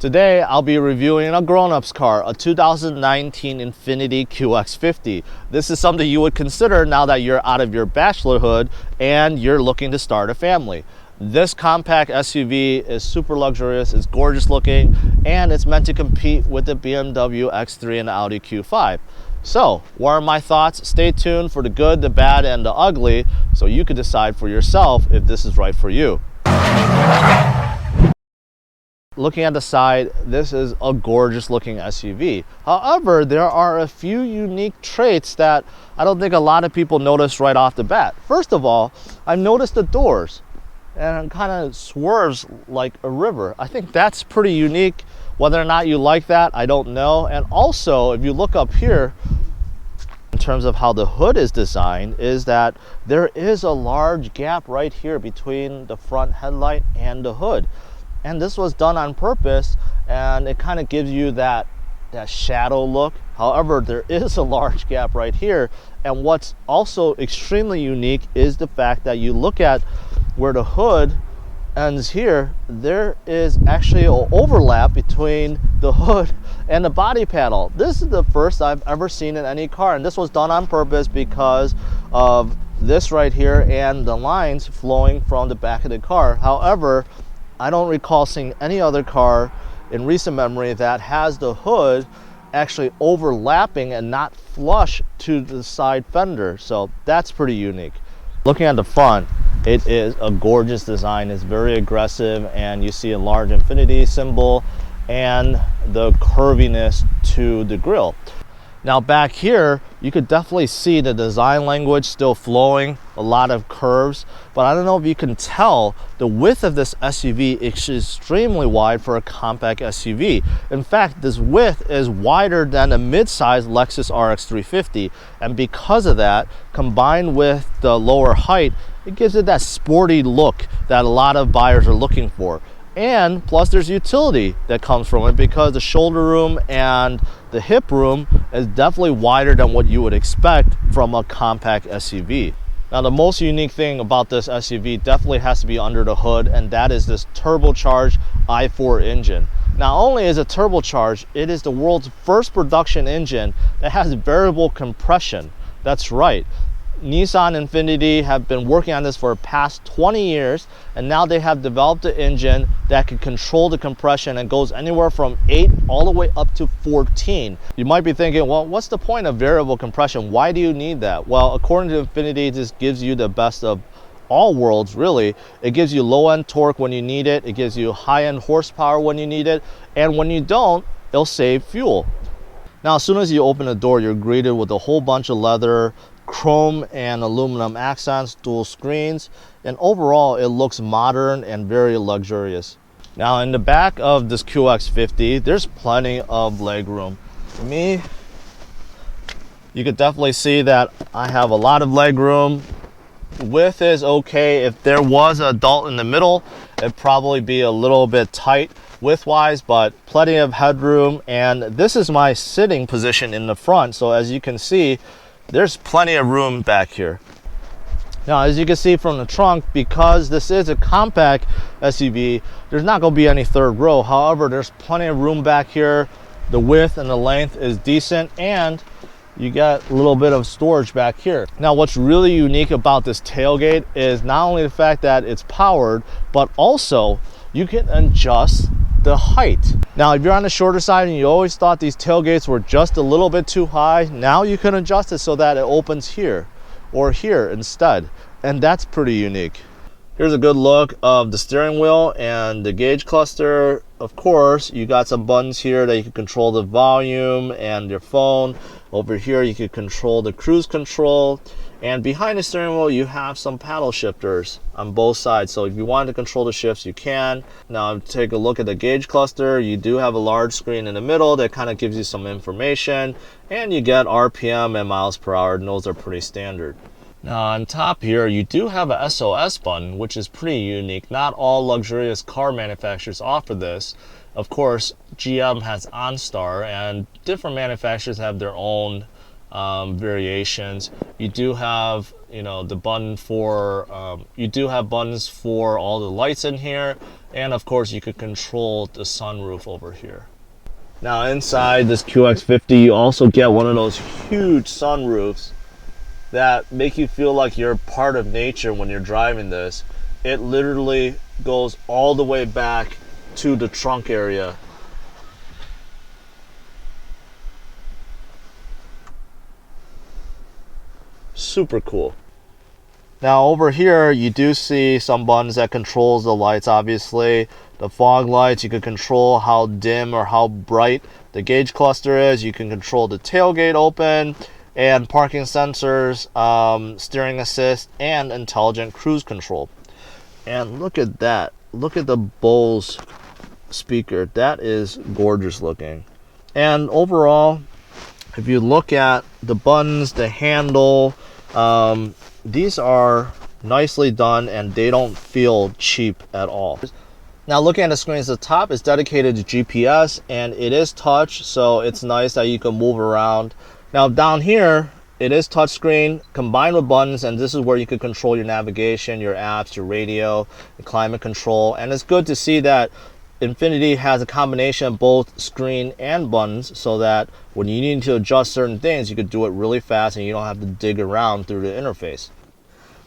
Today, I'll be reviewing a grown-up's car, a 2019 Infiniti QX50. This is something you would consider now that you're out of your bachelorhood and you're looking to start a family. This compact SUV is super luxurious, it's gorgeous looking, and it's meant to compete with the BMW X3 and the Audi Q5. So, what are my thoughts? Stay tuned for the good, the bad, and the ugly, so you can decide for yourself if this is right for you. Looking at the side, this is a gorgeous looking SUV. However, there are a few unique traits that I don't think a lot of people notice right off the bat. First of all, I've noticed the doors, and it kind of swerves like a river. I think that's pretty unique. Whether or not you like that, I don't know. And also, if you look up here, in terms of how the hood is designed, is that there is a large gap right here between the front headlight and the hood. And this was done on purpose, and it kind of gives you that shadow look. However, there is a large gap right here. And what's also extremely unique is the fact that you look at where the hood ends here, there is actually an overlap between the hood and the body panel. This is the first I've ever seen in any car, and this was done on purpose because of this right here and the lines flowing from the back of the car. However, I don't recall seeing any other car in recent memory that has the hood actually overlapping and not flush to the side fender. So that's pretty unique. Looking at the front, it is a gorgeous design. It's very aggressive, and you see a large Infiniti symbol and the curviness to the grille. Now back here, you could definitely see the design language still flowing, a lot of curves, but I don't know if you can tell the width of this SUV is extremely wide for a compact SUV. In fact, this width is wider than a mid-size Lexus RX 350, and because of that, combined with the lower height, it gives it that sporty look that a lot of buyers are looking for. And plus there's utility that comes from it because the shoulder room and the hip room is definitely wider than what you would expect from a compact SUV. Now the most unique thing about this SUV definitely has to be under the hood, and that is this turbocharged i4 engine. Not only is it turbocharged, it is the world's first production engine that has variable compression. That's right. Nissan and Infiniti have been working on this for the past 20 years, and now they have developed an engine that can control the compression and goes anywhere from 8 all the way up to 14. You might be thinking, well, what's the point of variable compression? Why do you need that? Well, according to Infiniti, this gives you the best of all worlds, really. It gives you low-end torque when you need it, it gives you high-end horsepower when you need it, and when you don't, it'll save fuel. Now, as soon as you open the door, you're greeted with a whole bunch of leather, chrome and aluminum accents, dual screens, and overall it looks modern and very luxurious. Now in the back of this QX50, there's plenty of leg room. For me, you could definitely see that I have a lot of leg room. Width is okay. If there was an adult in the middle, it'd probably be a little bit tight width-wise, but plenty of headroom. And this is my sitting position in the front, so as you can see, there's plenty of room back here. Now, as you can see from the trunk, because this is a compact SUV, there's not going to be any third row. However, there's plenty of room back here. The width and the length is decent, and you got a little bit of storage back here. Now, what's really unique about this tailgate is not only the fact that it's powered, but also you can adjust the height. Now, if you're on the shorter side and you always thought these tailgates were just a little bit too high, now you can adjust it so that it opens here or here instead, and that's pretty unique. Here's a good look of the steering wheel and the gauge cluster. Of course, you got some buttons here that you can control the volume and your phone. Over here, you can control the cruise control. And behind the steering wheel, you have some paddle shifters on both sides. So if you want to control the shifts, you can. Now take a look at the gauge cluster. You do have a large screen in the middle that kind of gives you some information. And you get RPM and miles per hour, and those are pretty standard. Now on top here, you do have a SOS button, which is pretty unique. Not all luxurious car manufacturers offer this. Of course, GM has OnStar, and different manufacturers have their own variations. You do have, the button for, you do have buttons for all the lights in here, And of course, you could control the sunroof over here. Now inside this QX50, you also get one of those huge sunroofs that make you feel like you're part of nature when you're driving this. It literally goes all the way back to the trunk area. Super cool. Now over here, you do see some buttons that controls the lights, obviously. The fog lights, you can control how dim or how bright the gauge cluster is. You can control the tailgate open and parking sensors, steering assist, and intelligent cruise control. And look at that. Look at the Bose speaker. That is gorgeous looking. And overall, if you look at the buttons, the handle, these are nicely done and they don't feel cheap at all. Now looking at the screen at the top, it's dedicated to GPS and it is touch, so it's nice that you can move around. Now down here, it is touchscreen combined with buttons, and this is where you can control your navigation, your apps, your radio, the climate control. And it's good to see that Infiniti has a combination of both screen and buttons, so that when you need to adjust certain things, you could do it really fast and you don't have to dig around through the interface.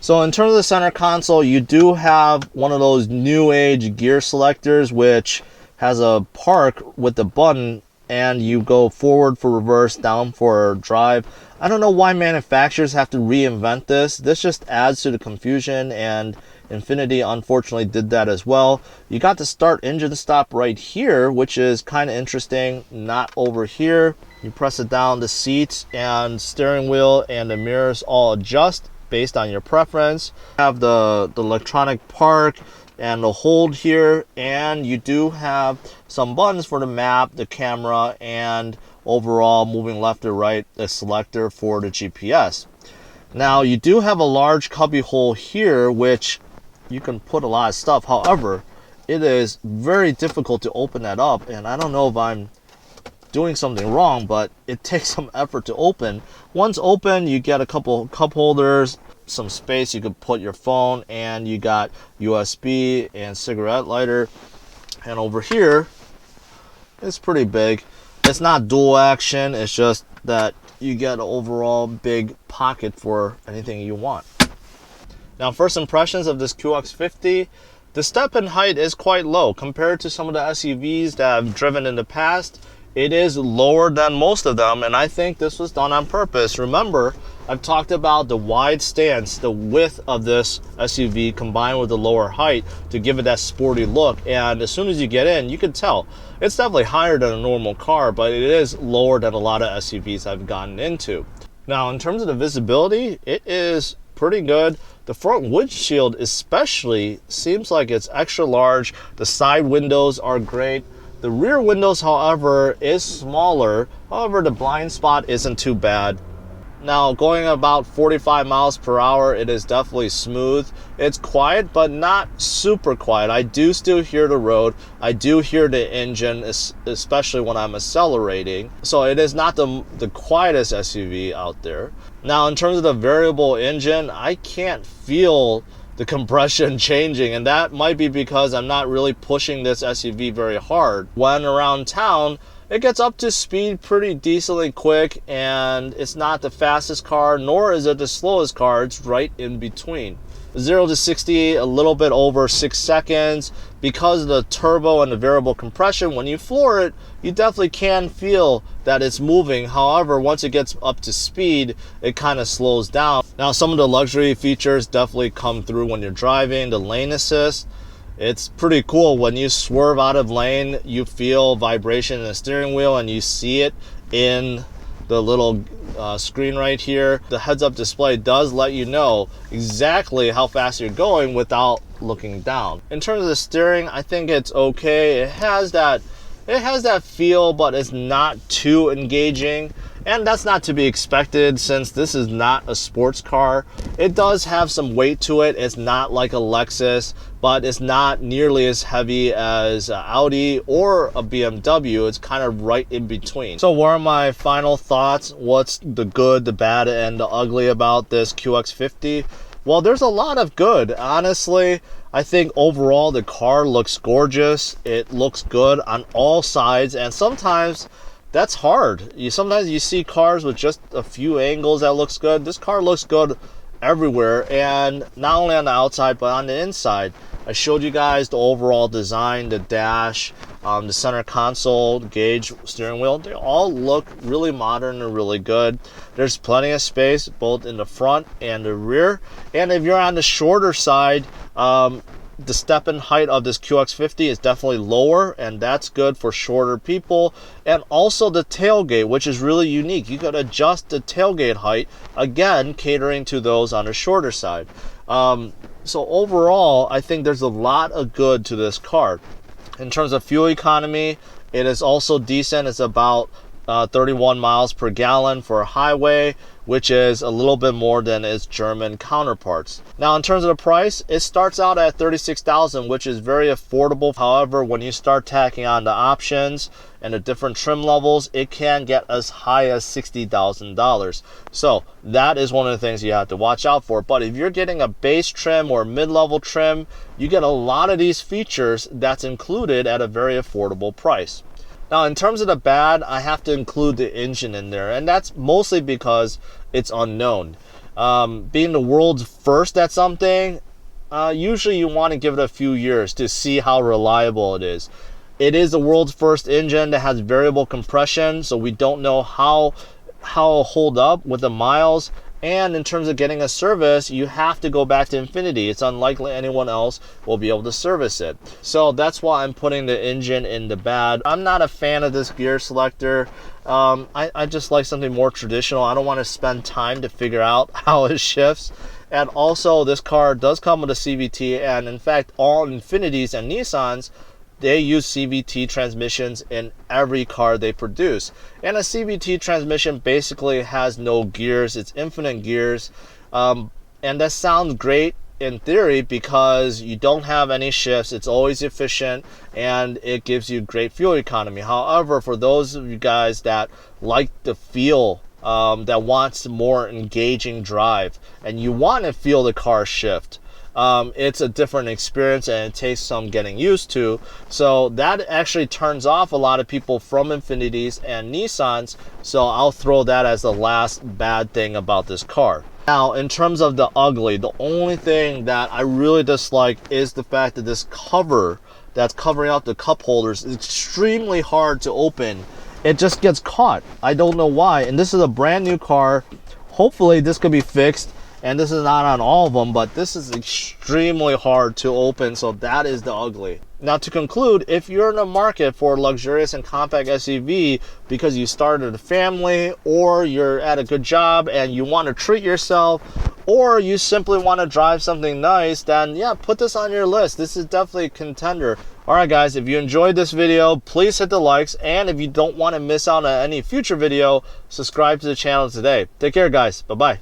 So in terms of the center console, you do have one of those new age gear selectors, which has a park with the button, and you go forward for reverse, down for drive. I don't know why manufacturers have to reinvent this. This just adds to the confusion, and Infiniti unfortunately did that as well. You got the start engine stop right here, which is kind of interesting, not over here. You press it down, the seats and steering wheel and the mirrors all adjust based on your preference. You have the electronic park and the hold here, and you do have some buttons for the map, the camera, and overall moving left or right, a selector for the GPS. Now you do have a large cubby hole here, which you can put a lot of stuff. However, it is very difficult to open that up, and I don't know if I'm doing something wrong, but it takes some effort to open. Once open, you get a couple cup holders, some space you could put your phone, and you got USB and cigarette lighter. And over here, it's pretty big. It's not dual action, it's just that you get an overall big pocket for anything you want. Now, first impressions of this QX50, the step in height is quite low compared to some of the SUVs that I've driven in the past. It is lower than most of them, and I think this was done on purpose. Remember, I've talked about the wide stance, the width of this SUV combined with the lower height to give it that sporty look. And as soon as you get in, you can tell it's definitely higher than a normal car, but it is lower than a lot of SUVs I've gotten into. Now, in terms of the visibility, it is pretty good. The front windshield especially seems like it's extra large. The side windows are great. The rear windows, however, is smaller. However, the blind spot isn't too bad. Now, going about 45 miles per hour, it is definitely smooth. It's quiet, but not super quiet. I do still hear the road. I do hear the engine, especially when I'm accelerating. So it is not the quietest SUV out there. Now, in terms of the variable engine, I can't feel the compression changing, and that might be because I'm not really pushing this SUV very hard. When around town, it gets up to speed pretty decently quick, and it's not the fastest car, nor is it the slowest car. It's right in between. 0 to 60, a little bit over 6 seconds. Because of the turbo and the variable compression, when you floor it, you definitely can feel that it's moving. However, once it gets up to speed, it kind of slows down. Now, some of the luxury features definitely come through when you're driving. The lane assist, it's pretty cool. When you swerve out of lane, you feel vibration in the steering wheel, and you see it in the little screen right here. The heads-up display does let you know exactly how fast you're going without looking down. In terms of the steering, I think it's okay. It has that feel, but it's not too engaging. And that's not to be expected since this is not a sports car. It does have some weight to it. It's not like a Lexus, but it's not nearly as heavy as Audi or a BMW. It's kind of right in between. So what are my final thoughts? What's the good, the bad, and the ugly about this QX50? Well, there's a lot of good. Honestly, I think overall the car looks gorgeous. It looks good on all sides, and sometimes that's hard. Sometimes you see cars with just a few angles that looks good. This car looks good everywhere, and not only on the outside but on the inside. I showed you guys the overall design, the dash, the center console, gauge steering wheel. They all look really modern and really good. There's plenty of space both in the front and the rear. And if you're on the shorter side, the step-in height of this QX50 is definitely lower, and that's good for shorter people. And also the tailgate, which is really unique. You could adjust the tailgate height, again, catering to those on the shorter side. So overall, I think there's a lot of good to this car. In terms of fuel economy, it is also decent. It's about 31 miles per gallon for a highway, which is a little bit more than its German counterparts. Now, in terms of the price, it starts out at $36,000, which is very affordable. However, when you start tacking on the options and the different trim levels, it can get as high as $60,000. So that is one of the things you have to watch out for. But if you're getting a base trim or mid-level trim, you get a lot of these features that's included at a very affordable price. Now, in terms of the bad, I have to include the engine in there, and that's mostly because it's unknown. Being the world's first at something, usually you want to give it a few years to see how reliable it is. It is the world's first engine that has variable compression, so we don't know how it'll hold up with the miles. And in terms of getting a service, you have to go back to Infiniti. It's unlikely anyone else will be able to service it. So that's why I'm putting the engine in the bad. I'm not a fan of this gear selector. I just like something more traditional. I don't want to spend time to figure out how it shifts. And also, this car does come with a CVT, and in fact, all Infinitis and Nissans, they use CVT transmissions in every car they produce. And a CVT transmission basically has no gears. It's infinite gears. And that sounds great in theory because you don't have any shifts. It's always efficient, and it gives you great fuel economy. However, for those of you guys that like the feel, that wants more engaging drive, and you want to feel the car shift, it's a different experience, and it takes some getting used to. So that actually turns off a lot of people from Infinitis and Nissans. So I'll throw that as the last bad thing about this car. Now, in terms of the ugly, the only thing that I really dislike is the fact that this cover that's covering up the cup holders is extremely hard to open. It just gets caught. I don't know why. And this is a brand new car. Hopefully this could be fixed. And this is not on all of them, but this is extremely hard to open, so that is the ugly. Now, to conclude, if you're in the market for a luxurious and compact SUV because you started a family, or you're at a good job and you want to treat yourself, or you simply want to drive something nice, then yeah, put this on your list. This is definitely a contender. Alright guys, if you enjoyed this video, please hit the likes, and if you don't want to miss out on any future video, subscribe to the channel today. Take care guys, bye-bye.